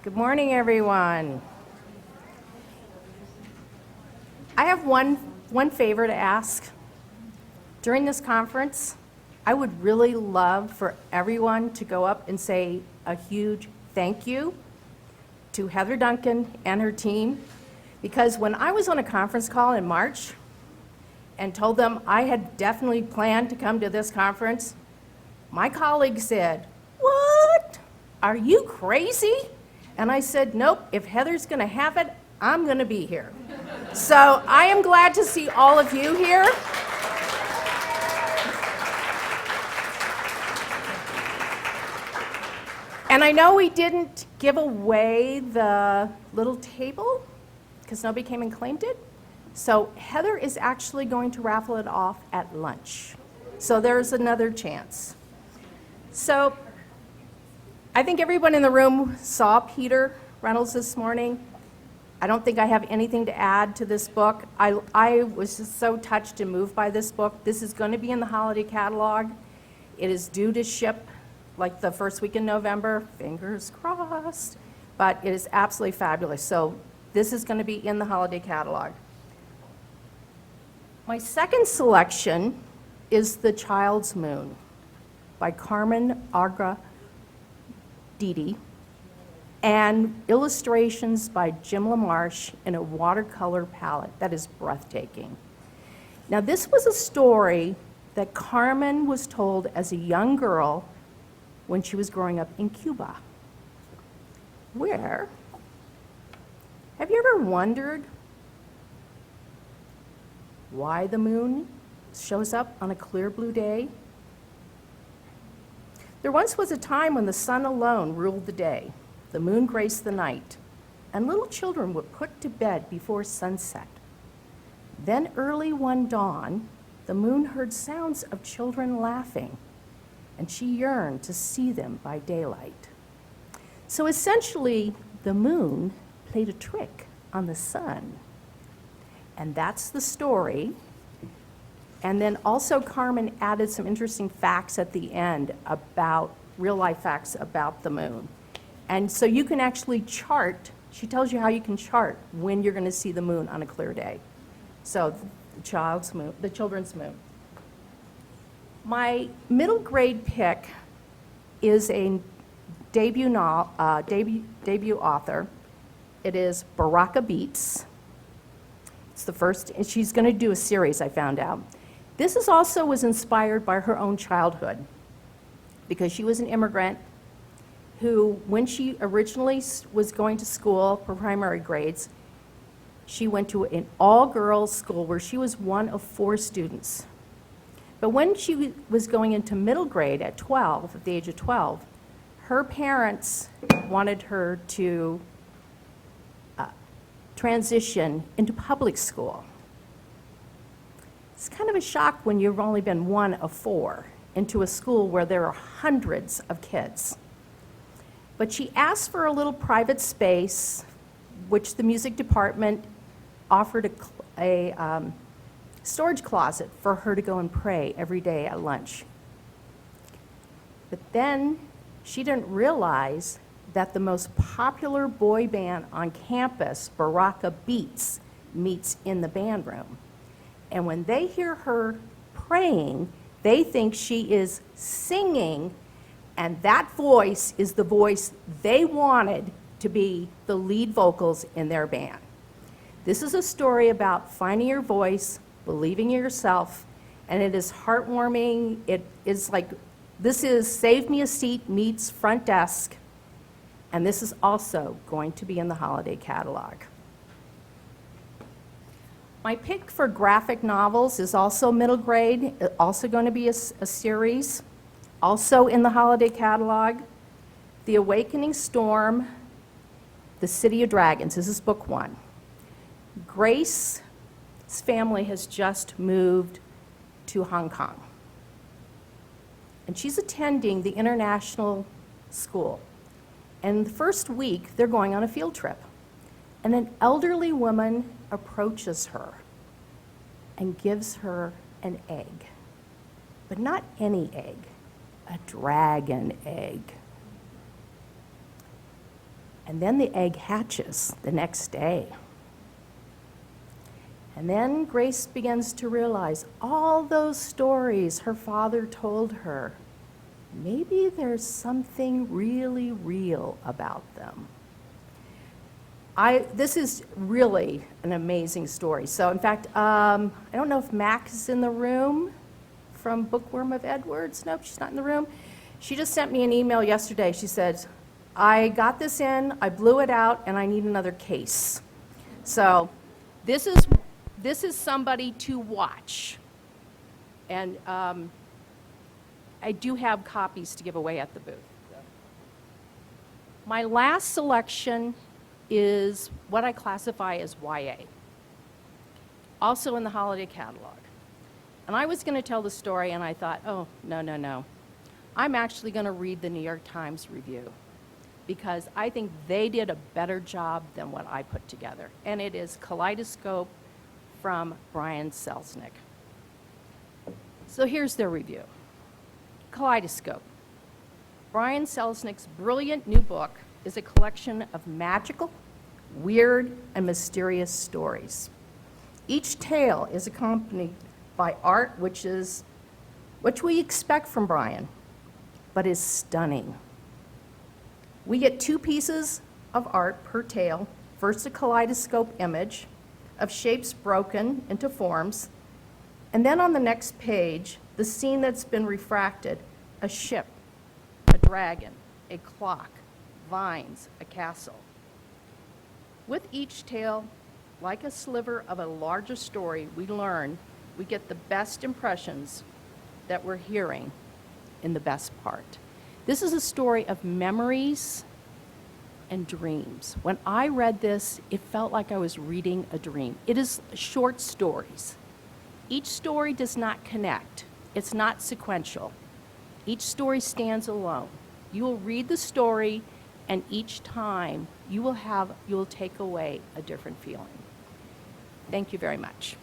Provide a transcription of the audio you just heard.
Good morning, everyone. I have one favor to ask. During this conference, I would really love for everyone to go up and say a huge thank you to Heather Duncan and her team, because when I was on a conference call in March and told them I had definitely planned to come to this conference, my colleague said, "What? Are you crazy?" And I said, "Nope, if Heather's gonna have it, I'm gonna be here." So I am glad to see all of you here. And I know we didn't give away the little table because nobody came and claimed it. So Heather is actually going to raffle it off at lunch. So there's another chance. So I think everyone in the room saw Peter Reynolds this morning. I don't think I have anything to add to this book. I was just so touched and moved by this book. This is going to be in the holiday catalog. It is due to ship like the first week in November, fingers crossed, but it is absolutely fabulous. So this is going to be in the holiday catalog. My second selection is The Child's Moon by Carmen Agra Didi, and illustrations by Jim LaMarche in a watercolor palette that is breathtaking. Now, this was a story that Carmen was told as a young girl when she was growing up in Cuba. Where? Have you ever wondered why the moon shows up on a clear blue day? There once was a time when the sun alone ruled the day, the moon graced the night, and little children were put to bed before sunset. Then early one dawn, the moon heard sounds of children laughing, and she yearned to see them by daylight. So essentially, the moon played a trick on the sun. And that's the story. And then also Carmen added some interesting facts at the end about real life facts about the moon. And so you can actually chart, she tells you how you can chart when you're going to see the moon on a clear day. So the children's moon. My middle grade pick is a debut author. It is Baraka Beats. It's the first, and she's going to do a series, I found out. This is also was inspired by her own childhood, because she was an immigrant who, when she originally was going to school for primary grades, she went to an all-girls school where she was one of 4 students. But when she was going into middle grade at 12, at the age of 12, her parents wanted her to transition into public school. It's kind of a shock when you've only been one of 4 into a school where there are hundreds of kids. But she asked for a little private space, which the music department offered a storage closet for her to go and pray every day at lunch. But then she didn't realize that the most popular boy band on campus, Baraka Beats, meets in the band room. And when they hear her praying, they think she is singing, and that voice is the voice they wanted to be the lead vocals in their band. This is a story about finding your voice, believing in yourself, and it is heartwarming. It is like, this is Save Me a Seat meets Front Desk, and this is also going to be in the holiday catalog. My pick for graphic novels is also middle grade, also going to be a series, also in the holiday catalog. The Awakening Storm, The City of Dragons. This is book 1. Grace's family has just moved to Hong Kong, and she's attending the international school. And the first week, they're going on a field trip. And an elderly woman approaches her and gives her an egg. But not any egg, a dragon egg. And then the egg hatches the next day. And then Grace begins to realize all those stories her father told her, maybe there's something really real about them. This is really an amazing story. So in fact, I don't know if Mac is in the room from Bookworm of Edwards. Nope, she's not in the room. She just sent me an email yesterday. She said, I got this in, I blew it out, and I need another case. So this is somebody to watch. And I do have copies to give away at the booth. My last selection is what I classify as YA, also in the holiday catalog. And I was going to tell the story, and I thought, oh, no. I'm actually going to read the New York Times review, because I think they did a better job than what I put together. And it is Kaleidoscope from Brian Selznick. So here's their review. Kaleidoscope. Brian Selznick's brilliant new book is a collection of magical, weird, and mysterious stories. Each tale is accompanied by art which we expect from Brian, but is stunning. We get 2 pieces of art per tale. First, a kaleidoscope image of shapes broken into forms, and then on the next page, the scene that's been refracted, a ship, a dragon, a clock, vines, a castle. With each tale, like a sliver of a larger story, we get the best impressions that we're hearing in the best part. This is a story of memories and dreams. When I read this, it felt like I was reading a dream. It is short stories. Each story does not connect. It's not sequential. Each story stands alone. You will read the story, and each time you will take away a different feeling. Thank you very much.